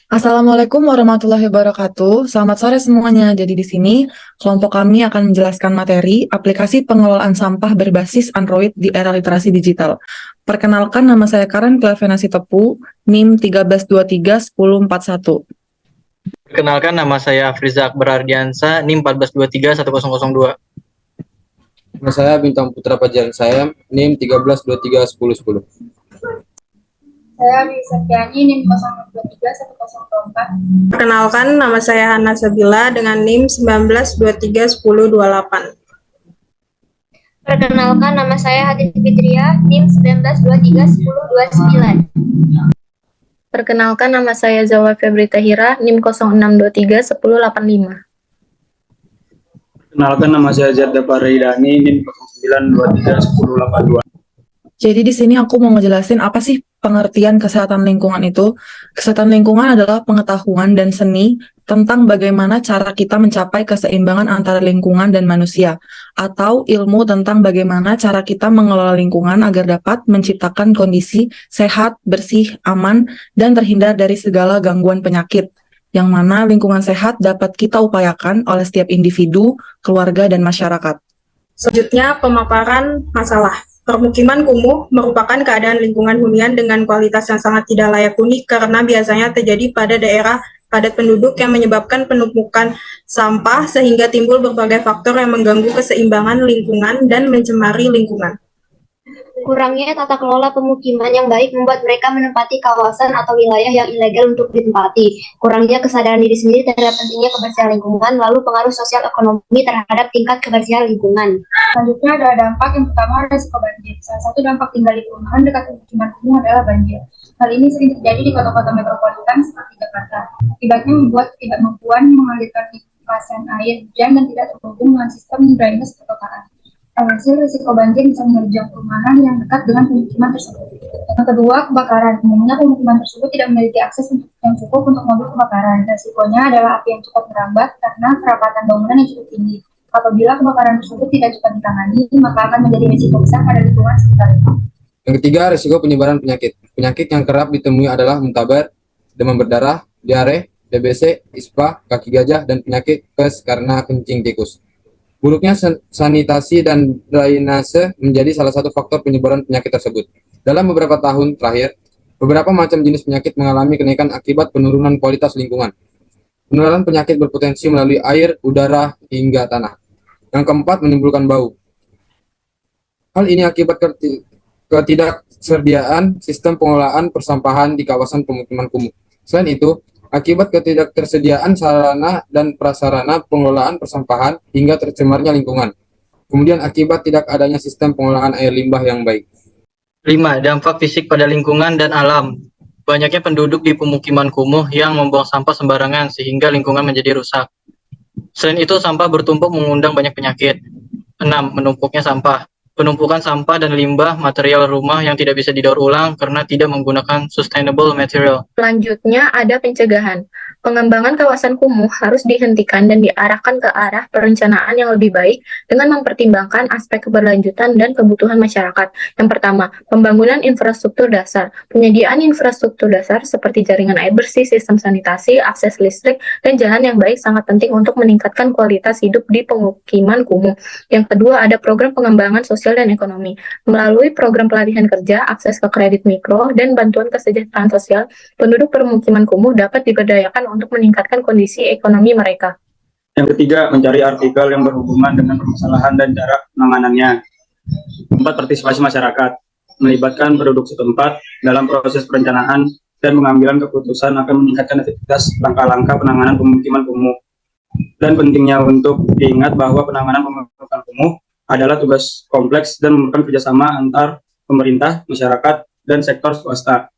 Assalamualaikum warahmatullahi wabarakatuh. Selamat sore semuanya. Jadi di sini kelompok kami akan menjelaskan materi aplikasi pengelolaan sampah berbasis Android di era literasi digital. Perkenalkan, nama saya Karen Clevenasi Tepu, NIM 13231041. Perkenalkan, nama saya Friza Akbar Ardiansa, NIM 14231002. Nama saya Bintang Putra Pajaran saya, NIM 13231010. Saya Dewi Septiani, NIM 0231024. Perkenalkan, nama saya Hana Sabila dengan NIM 19231028. Perkenalkan, nama saya Hati Fitria, NIM 19231029. Perkenalkan, nama saya Zawa Febri Tahira, NIM 06231085. Perkenalkan, nama saya Ziyad Faridani, NIM 09231082. Jadi di sini aku mau ngejelasin apa sih pengertian kesehatan lingkungan itu. Kesehatan lingkungan adalah pengetahuan dan seni tentang bagaimana cara kita mencapai keseimbangan antara lingkungan dan manusia, atau ilmu tentang bagaimana cara kita mengelola lingkungan agar dapat menciptakan kondisi sehat, bersih, aman, dan terhindar dari segala gangguan penyakit, yang mana lingkungan sehat dapat kita upayakan oleh setiap individu, keluarga, dan masyarakat. Selanjutnya, pemaparan masalah. Permukiman kumuh merupakan keadaan lingkungan hunian dengan kualitas yang sangat tidak layak huni karena biasanya terjadi pada daerah padat penduduk yang menyebabkan penumpukan sampah sehingga timbul berbagai faktor yang mengganggu keseimbangan lingkungan dan mencemari lingkungan. Kurangnya tata kelola pemukiman yang baik membuat mereka menempati kawasan atau wilayah yang ilegal untuk ditempati. Kurangnya kesadaran diri sendiri terhadap pentingnya kebersihan lingkungan, lalu pengaruh sosial ekonomi terhadap tingkat kebersihan lingkungan. Selanjutnya ada dampak yang pertama, resiko banjir. Salah satu dampak tinggal di perumahan dekat pemukiman kumuh adalah banjir. Hal ini sering terjadi di kota-kota metropolitan seperti Jakarta. Akibatnya membuat ketidakmampuan mengalirkan limpasan air hujan dan tidak terhubung dengan sistem drainase perkotaan. Hasil risiko banjir bisa menerjang perumahan yang dekat dengan pemukiman tersebut. Yang kedua, kebakaran. Umumnya pemukiman tersebut tidak memiliki akses yang cukup untuk mobil kebakaran. Resikonya adalah api yang cepat merambat karena kerapatan bangunan yang cukup tinggi. Apabila kebakaran tersebut tidak cepat ditangani, maka akan menjadi risiko besar pada lingkungan sekitar. Yang ketiga, risiko penyebaran penyakit. Penyakit yang kerap ditemui adalah muntaber, demam berdarah, diare, DBC, ispa, kaki gajah, dan penyakit pes karena kencing tikus. Buruknya sanitasi dan drainase menjadi salah satu faktor penyebaran penyakit tersebut. Dalam beberapa tahun terakhir, beberapa macam jenis penyakit mengalami kenaikan akibat penurunan kualitas lingkungan. Penularan penyakit berpotensi melalui air, udara, hingga tanah. Yang keempat, menimbulkan bau. Hal ini akibat ketidaksediaan sistem pengelolaan persampahan di kawasan pemukiman kumuh. Selain itu, akibat ketidaktersediaan sarana dan prasarana pengelolaan persampahan hingga tercemarnya lingkungan. Kemudian akibat tidak adanya sistem pengolahan air limbah yang baik. 5. Dampak fisik pada lingkungan dan alam. Banyaknya penduduk di pemukiman kumuh yang membuang sampah sembarangan sehingga lingkungan menjadi rusak. Selain itu, sampah bertumpuk mengundang banyak penyakit. 6. Menumpuknya sampah. Penumpukan sampah dan limbah material rumah yang tidak bisa didaur ulang karena tidak menggunakan sustainable material. Selanjutnya ada pencegahan. Pengembangan kawasan kumuh harus dihentikan dan diarahkan ke arah perencanaan yang lebih baik dengan mempertimbangkan aspek keberlanjutan dan kebutuhan masyarakat. Yang pertama, pembangunan infrastruktur dasar. Penyediaan infrastruktur dasar seperti jaringan air bersih, sistem sanitasi, akses listrik, dan jalan yang baik sangat penting untuk meningkatkan kualitas hidup di pemukiman kumuh. Yang kedua, ada program pengembangan sosial dan ekonomi. Melalui program pelatihan kerja, akses ke kredit mikro, dan bantuan kesejahteraan sosial, penduduk permukiman kumuh dapat diberdayakan untuk meningkatkan kondisi ekonomi mereka. Yang ketiga, mencari artikel yang berhubungan dengan permasalahan dan cara penanganannya. 4. Partisipasi masyarakat. Melibatkan penduduk setempat dalam proses perencanaan dan pengambilan keputusan akan meningkatkan efektivitas langkah-langkah penanganan pemukiman kumuh. Dan pentingnya untuk diingat bahwa penanganan pemukiman kumuh adalah tugas kompleks dan memerlukan kerjasama antar pemerintah, masyarakat, dan sektor swasta.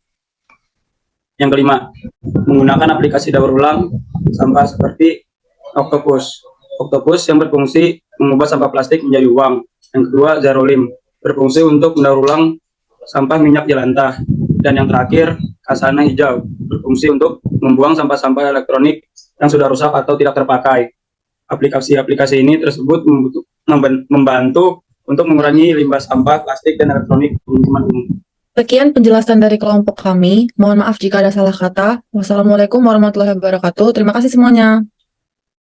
Yang kelima, menggunakan aplikasi daur ulang sampah seperti Octopus. Octopus yang berfungsi mengubah sampah plastik menjadi uang. Yang kedua, Zerolim, berfungsi untuk mendaur ulang sampah minyak jelantah. Dan yang terakhir, Kasana Hijau, berfungsi untuk membuang sampah-sampah elektronik yang sudah rusak atau tidak terpakai. Aplikasi-aplikasi ini tersebut membantu untuk mengurangi limbah sampah plastik dan elektronik pemukiman umum. Sekian penjelasan dari kelompok kami. Mohon maaf jika ada salah kata. Wassalamualaikum warahmatullahi wabarakatuh. Terima kasih semuanya.